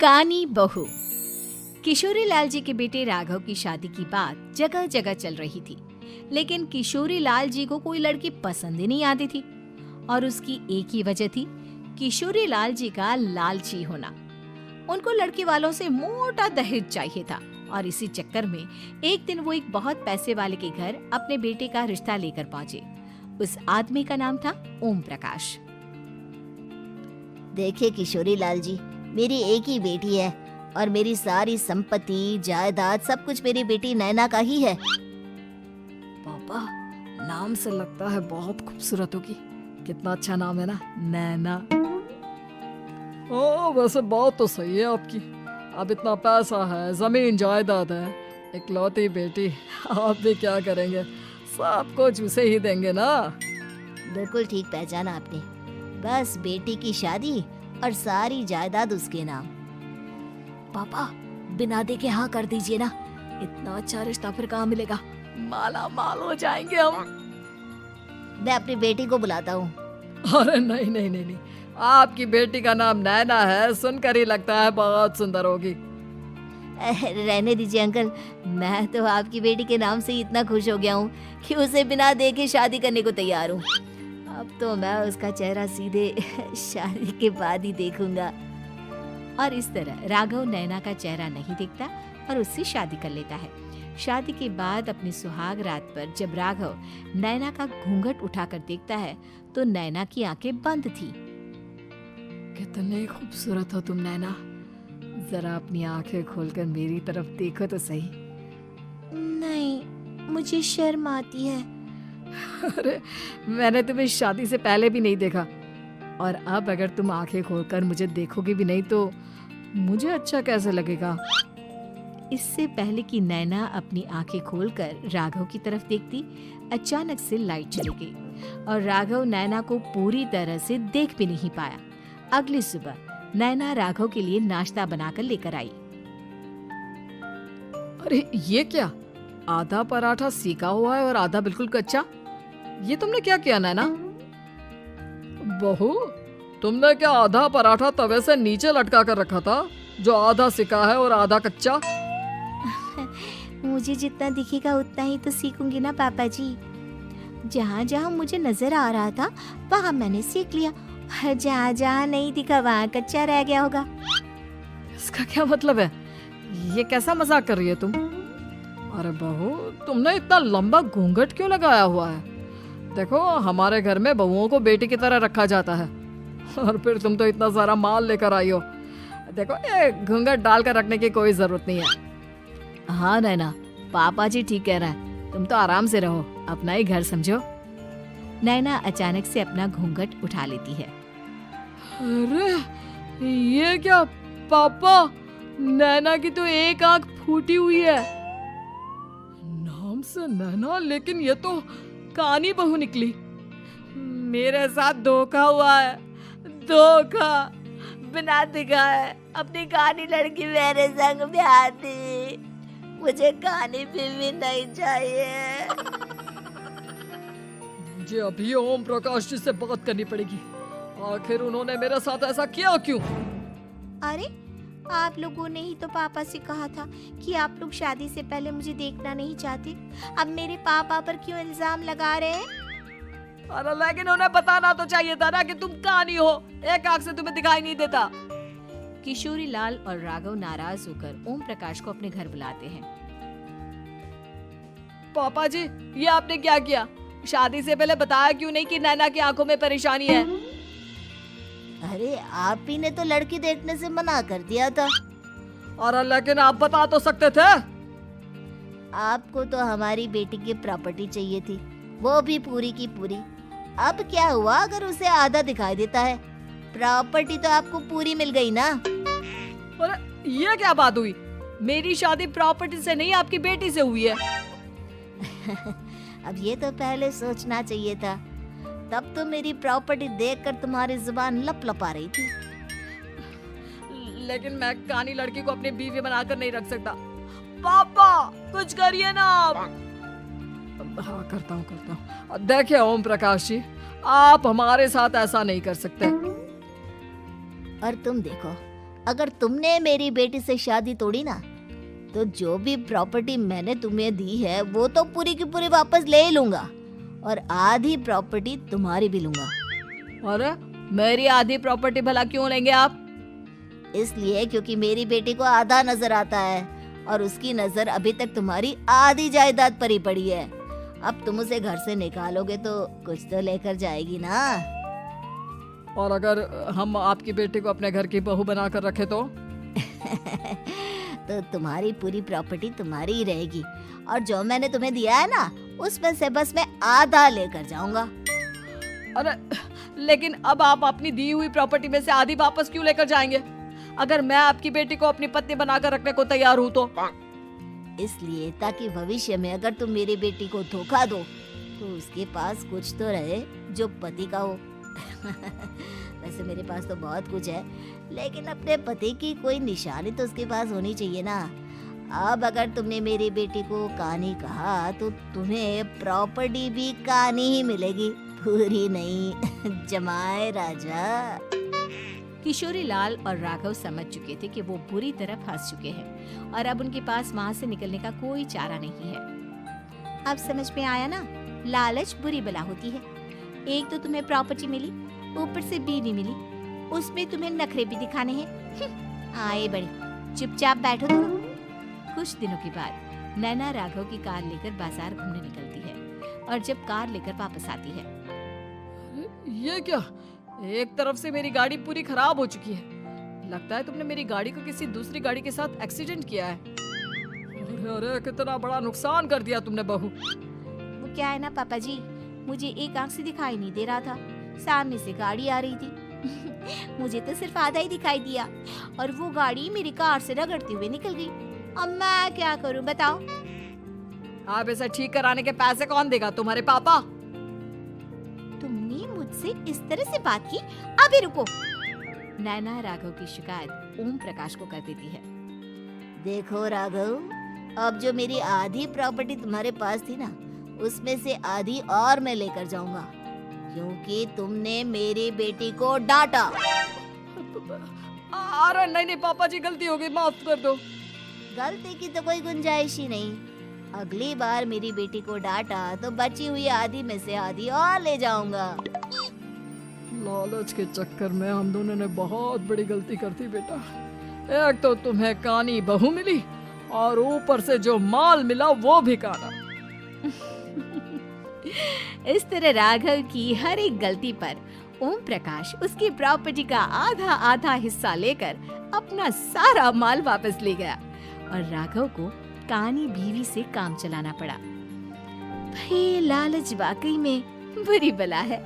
कानी बहू। किशोरी लाल जी के बेटे राघव की शादी की बात जगह जगह चल रही थी, लेकिन किशोरी लाल जी को कोई लड़की पसंद ही नहीं आती थी। और उसकी एक ही वजह थी, किशोरी लाल जी का लालची होना। उनको लड़की वालों से मोटा दहेज चाहिए था और इसी चक्कर में एक दिन वो एक बहुत पैसे वाले के घर अपने बेटे का रिश्ता लेकर पहुंचे। उस आदमी का नाम था ओम प्रकाश। देखिए किशोरी लाल जी, मेरी एक ही बेटी है और मेरी सारी संपत्ति जायदाद सब कुछ मेरी बेटी नैना का ही है। पापा, नाम से लगता है बहुत खूबसूरत होगी। कितना अच्छा नाम है ना, नैना। ओ, वैसे बात तो सही है आपकी। अब इतना पैसा है, जमीन जायदाद है, इकलौती बेटी, आप भी क्या करेंगे? सब कुछ उसे ही देंगे ना। बिल्कुल ठीक पहचाना आपने। बस बेटी की शादी और सारी जायदाद उसके नाम। पापा, बिना देखे हाँ कर दीजिए ना। इतना अच्छा रिश्ता फिर कहाँ मिलेगा? माला माल हो जाएंगे हम। मैं अपनी बेटी को बुलाता हूँ। अरे नहीं नहीं नहीं नहीं, आपकी बेटी का नाम नैना है, सुनकर ही लगता है बहुत सुंदर होगी। रहने दीजिए अंकल, मैं तो आपकी बेटी के नाम से ही इतना खुश हो गया हूँ कि उसे बिना देखे शादी करने को तैयार हूँ। अब तो मैं उसका चेहरा सीधे शादी के बाद ही देखूंगा। और इस तरह राघव नैना का चेहरा नहीं देखता और उससे शादी कर लेता है। शादी के बाद अपनी सुहाग रात पर जब राघव नैना का घूंघट उठाकर देखता है तो नैना की आंखें बंद थी। कितने खूबसूरत हो तुम नैना, जरा अपनी आंखें खोलकर मेरी तरफ देखो तो सही। नहीं, मुझे शर्म आती है। अरे, मैंने तुम्हें शादी से पहले भी नहीं देखा और अब अगर तुम आंखें खोलकर मुझे देखोगे भी नहीं तो मुझे अच्छा कैसे लगेगा? इससे पहले कि नैना अपनी आंखें खोलकर राघव की तरफ देखती, अचानक से लाइट चली गई और राघव नैना को पूरी तरह से देख भी नहीं पाया। अगली सुबह नैना राघव के लिए नाश्ता बनाकर लेकर आई। अरे ये क्या, आधा पराठा सेका हुआ है और आधा बिल्कुल कच्चा। ये तुमने क्या किया नैना? बहू, तुमने क्या आधा पराठा तवे से नीचे लटका कर रखा था, जो आधा सेका है और आधा कच्चा? मुझे जितना दिखेगा उतना ही तो सीखूंगी ना पापा जी। जहाँ जहाँ मुझे नजर आ रहा था वहाँ मैंने सीख लिया, जहाँ जहाँ नहीं दिखा वहाँ कच्चा रह गया होगा। इसका क्या मतलब है? ये कैसा मजाक कर रही है तुम? अरे बहू, तुमने इतना लंबा घूंघट क्यों लगाया हुआ है? देखो, हमारे घर में बहुओं को बेटी की तरह रखा जाता है और फिर तुम तो इतना सारा माल लेकर आई हो। देखो, ये घूंघट डालकर रखने की कोई जरूरत नहीं है। हाँ नैना, पापा जी ठीक कह रहा है, तुम तो आराम से रहो, अपना ही घर समझो। नैना अचानक से अपना घूंघट उठा लेती है। अरे ये क्या पापा, नैना की तो एक आंख फूटी हुई है। नाम से नैना, लेकिन ये तो कानी बहू निकली। मेरे साथ धोखा हुआ है, धोखा। बिना दिखाए अपनी कानी लड़की मेरे संग ब्याह दी। मुझे कानी भी नहीं चाहिए। मुझे अभी ओम प्रकाश जी से बात करनी पड़ेगी। आखिर उन्होंने मेरे साथ ऐसा किया क्यों? अरे, आप लोगों ने ही तो पापा से कहा था कि आप लोग शादी से पहले मुझे देखना नहीं चाहते। अब मेरे पापा पर क्यों इल्जाम लगा रहे हैं? अरे लेकिन उन्हें बताना तो चाहिए था ना कि तुम कानी हो, एक आंख से तुम्हें दिखाई नहीं देता। किशोरी लाल और राघव नाराज होकर ओम प्रकाश को अपने घर बुलाते हैं। पापा जी, ये आपने क्या किया? शादी से पहले बताया क्यों नहीं कि नैना की आंखों में परेशानी है? अरे, आप ही ने तो लड़की देखने से मना कर दिया था। और लेकिन आप बता तो सकते थे। आपको तो हमारी बेटी की प्रॉपर्टी चाहिए थी, वो भी पूरी की पूरी। अब क्या हुआ अगर उसे आधा दिखाई देता है? प्रॉपर्टी तो आपको पूरी मिल गई ना। अरे ये क्या बात हुई? मेरी शादी प्रॉपर्टी से नहीं, आपकी बेटी से हुई है। अब ये तो पहले सोचना चाहिए था, तब तो मेरी प्रॉपर्टी देखकर तुम्हारी जुबान लपलपा रही थी। लेकिन मैं कानी लड़की को अपनी बीवी बनाकर नहीं रख सकता। पापा, कुछ करिए ना आप। हाँ, करता हूँ। देखिए ओम प्रकाश जी, आप हमारे साथ ऐसा नहीं कर सकते। और तुम देखो, अगर तुमने मेरी बेटी से शादी तोड़ी ना, तो जो भी प्रॉपर्टी मैंने तुम्हें दी है वो तो पूरी की पूरी वापस ले ही लूंगा, और आधी प्रॉपर्टी तुम्हारी भी लूंगा। अरे मेरी आधी प्रॉपर्टी भला क्यों लेंगे आप? इसलिए क्योंकि मेरी बेटी को आधा नजर आता है और उसकी नजर अभी तक तुम्हारी आधी जायदाद पर ही पड़ी है। अब तुम उसे घर से निकालोगे तो कुछ तो लेकर जाएगी ना। और अगर हम आपकी बेटी को अपने घर की बहू बनाकर रखे तो? तो तुम्हारी पूरी प्रॉपर्टी तुम्हारी ही रहेगी, और जो मैंने तुम्हें दिया है ना, उसमें से बस मैं आधा लेकर जाऊंगा। अरे लेकिन अब आप अपनी दी हुई प्रॉपर्टी में से आधी वापस क्यों लेकर जाएंगे? अगर मैं आपकी बेटी को अपनी पत्नी बनाकर रखने को तैयार हूँ तो? इसलिए ताकि भविष्य में अगर तुम मेरी बेटी को धोखा दो तो उसके पास कुछ तो रहे जो पति का हो। वैसे मेरे पास तो बहुत कुछ है, लेकिन अपने पति की कोई निशानी तो उसके पास होनी चाहिए ना। अब अगर तुमने मेरी बेटी को कानी कहा तो तुम्हें प्रॉपर्टी भी कानी ही मिलेगी, पूरी नहीं। जमाए राजा। किशोरी लाल और राघव समझ चुके थे कि वो बुरी तरह फंस चुके हैं और अब उनके पास वहाँ से निकलने का कोई चारा नहीं है। अब समझ में आया ना, लालच बुरी बला होती है। एक तो तुम्हें प्रॉपर्टी मिली, ऊपर से बीवी मिली, उसमें तुम्हें नखरे भी दिखाने हैं। आए बड़े, चुपचाप बैठो तुम। कुछ दिनों के बाद नैना राघव की कार लेकर बाजार घूमने निकलती है और जब कार लेकर वापस आती है, ये क्या? एक तरफ से मेरी गाड़ी पूरी खराब हो चुकी है। लगता है तुमने मेरी गाड़ी को किसी दूसरी गाड़ी के साथ एक्सीडेंट किया है। अरे अरे कितना बड़ा नुकसान कर दिया तुमने बहू। वो क्या है ना पापा जी, मुझे एक आंख से दिखाई नहीं दे रहा था, सामने से गाड़ी आ रही थी। मुझे तो सिर्फ आधा ही दिखाई दिया और वो गाड़ी मेरी कार से रगड़ते हुए निकल गई। अब मैं क्या करूं बताओ? आप इसे ठीक कराने के पैसे कौन देगा? तुम्हारे पापा? तुमने मुझसे इस तरह से बात की? अभी रुको। नैना राघव की शिकायत ओम प्रकाश को कर देती है। देखो राघव, अब जो मेरी आधी प्रॉपर्टी तुम्हारे पास थी ना, उसमें से आधी और मैं लेकर जाऊंगा, क्योंकि तुमने मेरी बेटी को डांटा। अरे नहीं नहीं पापा जी, गलती हो गई, माफ कर दो। गलती की तो कोई गुंजाइश ही नहीं। अगली बार मेरी बेटी को डांटा तो बची हुई आधी में से आधी और ले जाऊंगा। लालच के चक्कर में हम दोनों ने बहुत बड़ी गलती कर दी बेटा। एक तो तुम्हें कानी बहू मिली और ऊपर से जो माल मिला वो भी काना। इस तरह राघव की हर एक गलती पर ओम प्रकाश उसकी प्रॉपर्टी का आधा आधा हिस्सा लेकर अपना सारा माल वापस ले गया और राघव को कानी बीवी से काम चलाना पड़ा। भाई लालच वाकई में बुरी बला है।